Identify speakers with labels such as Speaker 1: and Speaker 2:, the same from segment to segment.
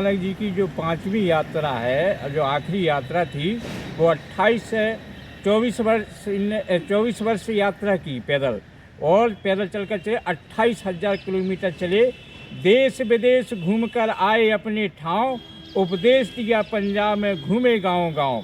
Speaker 1: नानक जी की जो 5वीं यात्रा है, जो आखिरी यात्रा थी, वो 28 से 24 वर्ष यात्रा की पैदल, और पैदल चलकर चले 28,000 किलोमीटर चले। देश विदेश घूमकर आए अपने ठाव, उपदेश दिया पंजाब में घूमे गांव गांव।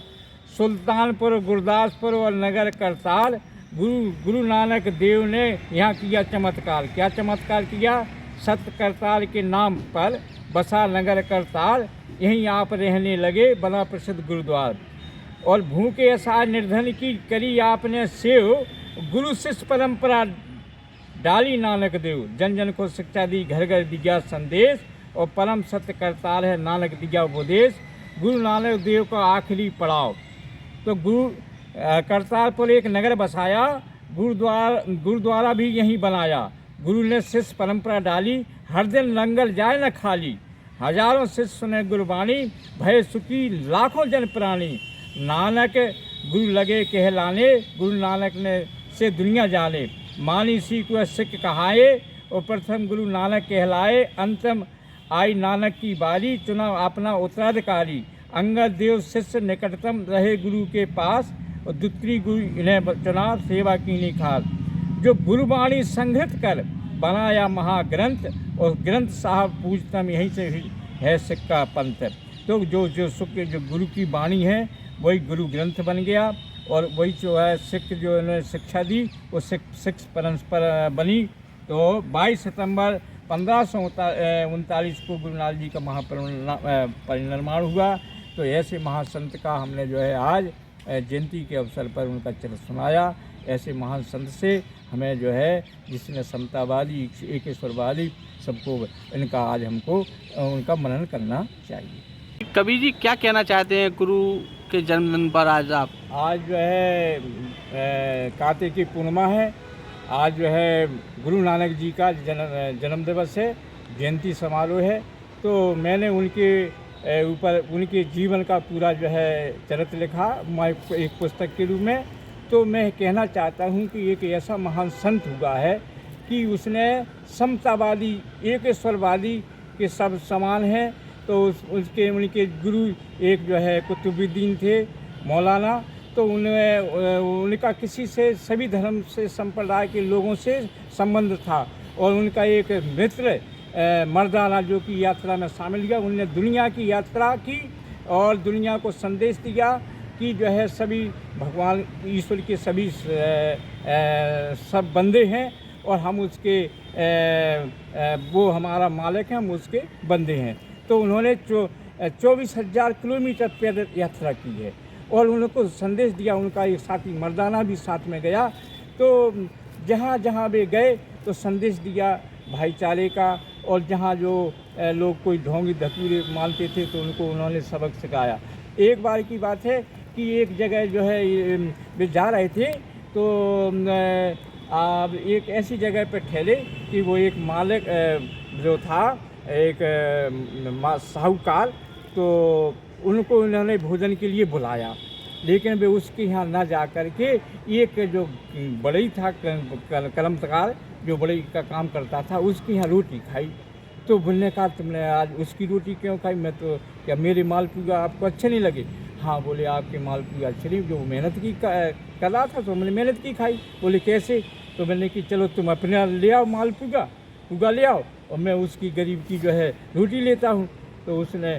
Speaker 1: सुल्तानपुर, गुरदासपुर और नगर करताल, गुरु नानक देव ने यहाँ किया चमत्कार। क्या चमत्कार किया? सत्य करताल के नाम पर बसा नगर करताल, यहीं आप रहने लगे, बना प्रसिद्ध गुरुद्वार। और भूखे असार निर्धन की करी आपने सेव, गुरु शिष्य परंपरा डाली नानक देव। जन जन को शिक्षा दी, घर घर दिया संदेश, और परम सत्य करताल है नानक दिया उपदेश। गुरु नानक देव का आखिरी पड़ाव। तो गुरु करतारपुर एक नगर बसाया, गुरुद्वारा भी यहीं बनाया। गुरु ने शिष्य परंपरा डाली, हर दिन लंगर जाए न खाली। हजारों शिष्य सुने गुरबाणी, भय सुखी लाखों जन प्राणी। नानक गुरु लगे कहलाने, गुरु नानक ने से दुनिया जाने। मानी सी को सिख कहाए, और प्रथम गुरु नानक कहलाए। अंतम आई नानक की बारी, चुना अपना उत्तराधिकारी। अंगद देव शिष्य निकटतम रहे गुरु के पास, और द्वितीय गुरु इन्हें चुना सेवा कीनी खास। जो गुरुवाणी संग्रहित कर बनाया महाग्रंथ, और ग्रंथ साहब पूजतम यहीं से है सिख का पंथ। तो जो गुरु की वाणी है वही गुरु ग्रंथ बन गया, और वही जो है सिख जो इन्होंने शिक्षा दी वो सिख परंपरा बनी। तो 22 सितंबर 1539 को गुरु नानक जी का महापरिनिर्वाण हुआ। तो ऐसे महासंत का हमने जो है आज जयंती के अवसर पर उनका चरित्र सुनाया। ऐसे महान संत से हमें जो है, जिसने समतावादी एकेश्वरवादी सबको, इनका आज हमको उनका मनन करना चाहिए।
Speaker 2: कबीर जी क्या कहना चाहते हैं गुरु के जन्मदिन पर आज आप?
Speaker 1: आज जो है कार्तिक की पूर्णिमा है। आज जो है गुरु नानक जी का जन्म दिवस है, जयंती समारोह है। तो मैंने उनके ऊपर उनके जीवन का पूरा जो है चरित्र लिखा एक पुस्तक के रूप में। तो मैं कहना चाहता हूँ कि एक ऐसा महान संत हुआ है कि उसने समतावादी एकेश्वरवादी के सब समान हैं। तो उनके गुरु एक जो है कुतुबुद्दीन थे, मौलाना। तो उनका किसी से, सभी धर्म से, संप्रदाय के लोगों से संबंध था। और उनका एक मित्र मर्दाना जो कि यात्रा में शामिल हुआ, उन्होंने दुनिया की यात्रा की और दुनिया को संदेश दिया कि जो है सभी भगवान ईश्वर के सभी सब बंदे हैं, और हम उसके वो हमारा मालिक हैं, हम उसके बंदे हैं। तो उन्होंने 24,000 किलोमीटर पैदल यात्रा की है, और उनको संदेश दिया। उनका एक साथी मर्दाना भी साथ में गया। तो जहाँ जहाँ वे गए तो संदेश दिया भाईचारे का, और जहाँ जो लोग कोई ढोंगी धतूरे मानते थे तो उनको उन्होंने सबक सिखाया। एक बार की बात है कि एक जगह जो है वे जा रहे थे, तो एक ऐसी जगह पर ठहरे कि वो एक मालिक जो था, एक साहूकार, तो उनको उन्होंने भोजन के लिए बुलाया। लेकिन वे उसके यहाँ ना जा कर के एक जो बड़ई था कलमकार, जो बड़ई का काम करता था, उसके यहाँ रोटी खाई। तो बोलने कहा तुमने आज उसकी रोटी क्यों खाई? मैं तो क्या मेरे मालपुआ आपको अच्छे नहीं लगे? हाँ, बोले आपके मालपुआ अच्छे नहीं, जो मेहनत की कर रहा था तो मैंने मेहनत की खाई। बोले कैसे? तो मैंने कि चलो तुम अपने ले आओ मालपुआ ले आओ, और मैं उसकी गरीब की जो है रोटी लेता हूँ। तो उसने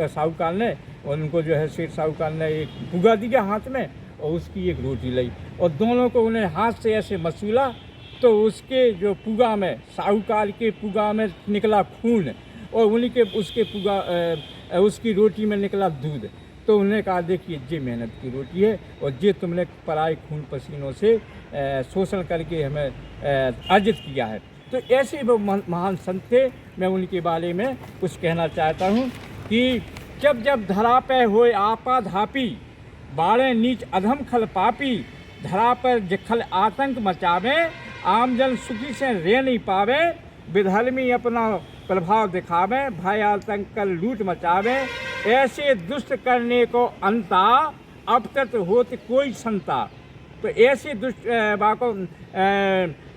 Speaker 1: साहूकार ने उनको जो है सेठ साहूकार ने एक पुगा दिया हाथ में, और उसकी एक रोटी लाई, और दोनों को उन्हें हाथ से ऐसे मसूला। तो उसके जो पुगा में, साहूकार के पुगा में निकला खून, और उसकी रोटी में निकला दूध। तो उन्होंने कहा देखिए ये मेहनत की रोटी है, और ये तुमने पराए खून पसीनों से शोषण करके हमें अर्जित किया है। तो ऐसे वो महान संत थे। मैं उनके बारे में कुछ कहना चाहता हूँ कि जब जब धरा पे होए आपा धापी, बाड़े नीच अधम खल पापी। धरा पर जखल आतंक मचावे, आम जन सुखी से रह नहीं पावे। विधर्मी अपना प्रभाव दिखावे, भय आतंक कर लूट मचावे। ऐसे दुष्ट करने को अंता, अब तक होत कोई संता। तो ऐसे दुष्ट बाको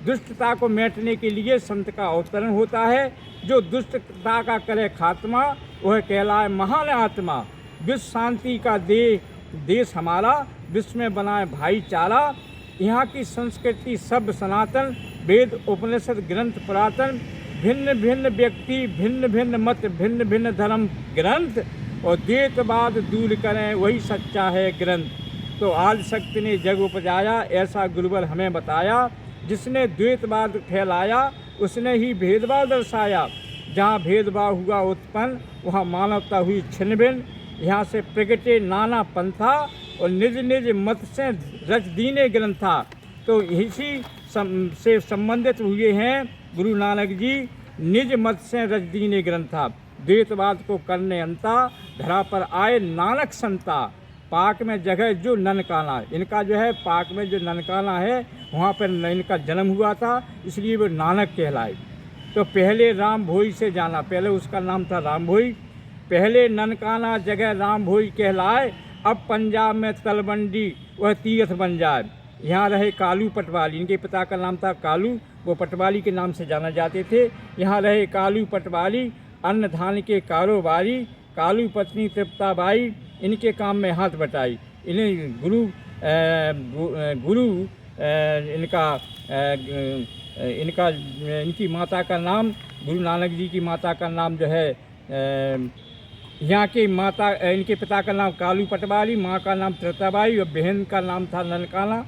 Speaker 1: दुष्टता को मिटने के लिए संत का अवतरण होता है। जो दुष्टता का करे खात्मा वह कहलाए महान आत्मा। विश्व शांति का देश हमारा, विश्व में बनाए भाईचारा। यहाँ की संस्कृति सब सनातन, वेद उपनिषद ग्रंथ पुरातन। भिन्न भिन्न व्यक्ति, भिन्न भिन्न मत, भिन्न भिन्न धर्म ग्रंथ, और द्वैतवाद दूर करें वही सच्चा है ग्रंथ। तो आदि शक्ति ने जग उपजाया, ऐसा गुरुवर हमें बताया। जिसने द्वैतवाद फैलाया उसने ही भेदभाव दर्शाया। जहाँ भेदभाव हुआ उत्पन्न वहाँ मानवता हुई छिन्न भिन्न। यहाँ से प्रगटे नाना पंथा और निज निज मत से रच दीने ग्रंथा। तो इसी से संबंधित हुए हैं गुरु नानक जी, निज मत से रच दीने ग्रंथा। द्वैतवाद को करने अंता, धरा पर आए नानक संता। पाक में जगह जो ननकाना, इनका जो है पाक में जो ननकाना है वहाँ पर इनका जन्म हुआ था, इसलिए वो नानक कहलाए। तो पहले राम भोई से जाना, पहले उसका नाम था राम भोई। पहले ननकाना जगह राम भोई कहलाए, अब पंजाब में तलवंडी वह तीर्थ बन जाए। यहाँ रहे कालू पटवाली, इनके पिता का नाम था कालू, वो पटवाली के नाम से जाना जाते थे। यहाँ रहे कालू पटवाली, अन्न धान के कारोबारी। कालू पत्नी तृप्ताबाई इनके काम में हाथ बटाई। इन्हें गुरु इनकी माता का नाम, गुरु नानक जी की माता का नाम जो है, यहाँ की माता, इनके पिता का नाम कालू पटवारी, माँ का नाम तृप्ताबाई और बहन का नाम था ननकाना।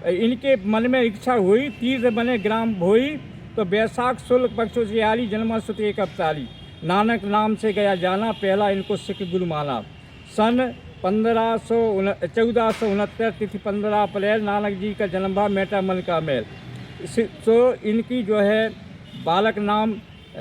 Speaker 1: इनके मन में इच्छा हुई तीर्थ बने ग्राम भोई। तो बैसाख शुल्क पक्ष सियाली जन्मा सुत एक अवतारी। नानक नाम से गया जाना, पहला इनको सिख गुरु माना। सन 1469 तिथि 15 अप्रैल नानक जी का जन्म भा मेटा मन का मेल। तो इनकी जो है बालक नाम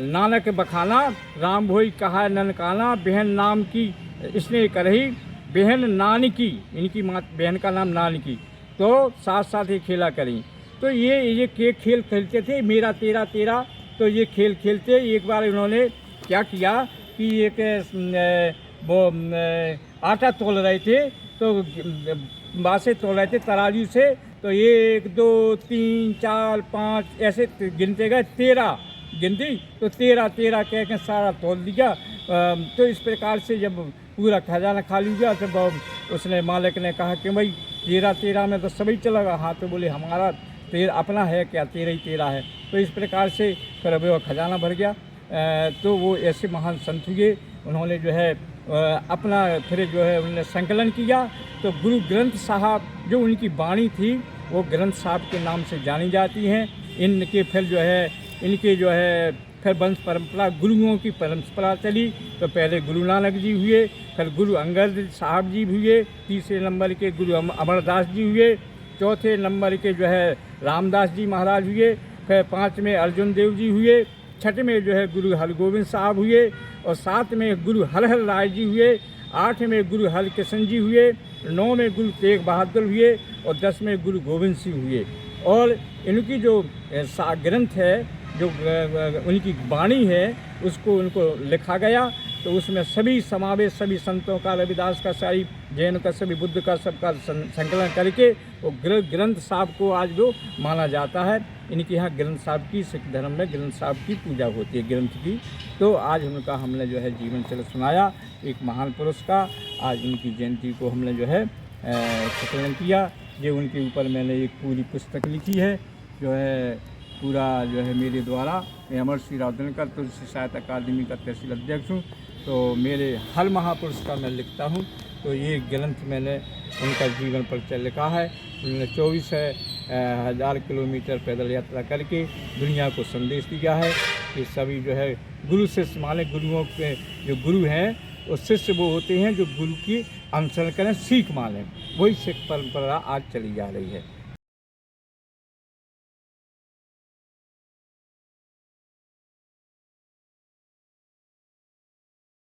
Speaker 1: नानक बखाना, राम भोई कहा ननकाना। बहन नाम की इसने करही, बहन नानकी, इनकी माँ बहन का नाम नानकी। तो साथ साथ ही खेला करी। तो ये खेल खेलते थे, मेरा तेरा तेरा। तो ये खेल खेलते एक बार इन्होंने क्या किया कि एक वो आटा तोल रहे थे, तो बासे तोल रहे थे तराजू से। तो 1 2 3 4 5 ऐसे गिनते गए, 13 गिनती। तो 13 कह के सारा तोल दिया। तो इस प्रकार से जब पूरा खजाना खाली हुआ तो उसने मालिक ने कहा कि भाई 13 में तो सभी चला गया। हाँ, तो बोले हमारा 13 अपना है क्या, 13 है। तो इस प्रकार से फिर वो खजाना भर गया। तो वो ऐसे महान संत हुए, उन्होंने जो है अपना फिर जो है उन्होंने संकलन किया। तो गुरु ग्रंथ साहब जो उनकी वाणी थी वो ग्रंथ साहब के नाम से जानी जाती हैं। इनके फिर जो है फिर वंश परंपरा गुरुओं की परंपरा चली। तो पहले गुरु नानक जी हुए, फिर गुरु अंगद साहब जी हुए, तीसरे नंबर के गुरु अमरदास जी हुए, चौथे नंबर के जो है रामदास जी महाराज हुए, फिर 5 में अर्जुन देव जी हुए, 6 में जो है गुरु हरगोविंद साहब हुए, और 7 में गुरु हरहर राय जी हुए, 8 में गुरु हरकिशन जी हुए, 9 में गुरु तेग बहादुर हुए, और 10 में गुरु गोविंद सिंह हुए। और इनकी जो ग्रंथ है, जो उनकी वाणी है, उसको उनको लिखा गया। तो उसमें सभी समावेश, सभी संतों का, रविदास का, सारी जैन का, सभी बुद्ध का, सबका संकलन करके वो ग्रंथ साहब को आज जो माना जाता है। इनके यहाँ ग्रंथ साहब की, सिख धर्म में ग्रंथ साहब की पूजा होती है, ग्रंथ की। तो आज उनका हमने जो है जीवन चरित्र सुनाया, एक महान पुरुष का। आज उनकी जयंती को हमने जो है संकलन किया। ये उनके ऊपर मैंने एक पूरी पुस्तक लिखी है, जो है पूरा जो है मेरे द्वारा। मैं अमर श्री रावदनकर तुलसी साहित्य अकादमी का तहसील अध्यक्ष हूँ। तो मेरे हर महापुरुष का मैं लिखता हूँ। तो ये ग्रंथ मैंने उनका जीवन परिचय लिखा है। उन्होंने 24,000 किलोमीटर पैदल यात्रा करके दुनिया को संदेश दिया है कि सभी जो है गुरु शिष्य माने, गुरुओं के जो गुरु हैं वो शिष्य वो होते हैं जो गुरु की अनुसरण करें, सीख माने। वही सिख परंपरा आज चली जा रही है।